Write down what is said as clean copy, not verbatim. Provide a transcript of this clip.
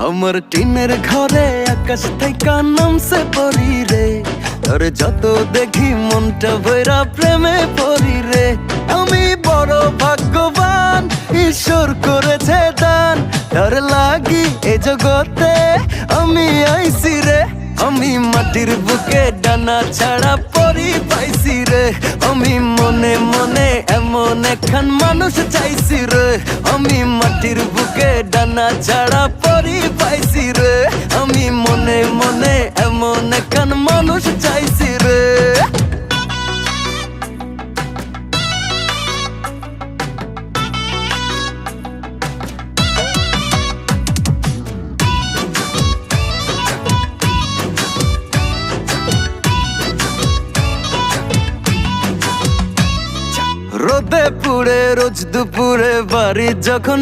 আমার টিনের ঘরে আকাশ থেকে নামছে পরি রে, তোর যত দেখি মনটা ভৈরা প্রেমে পড়ি রে। আমি বড় ভাগ্যবান, ঈশ্বর করেছে দান, তোর লাগি এ জগতে আমি আইছি রে। আমি মাটির বুকে ডানা ছাড়া পরি পাইছি রে, আমি মনে মনে এমন একখান মানুষ চাইছি রে। আমি মাটির বুকে ডানা ছাড়া পরি পাইছি রে, আমি মনে মনে এমন একখান মানুষ চাইছি রে। রোদে পুড়ে রোজ দুপুরে বাড়ি যখন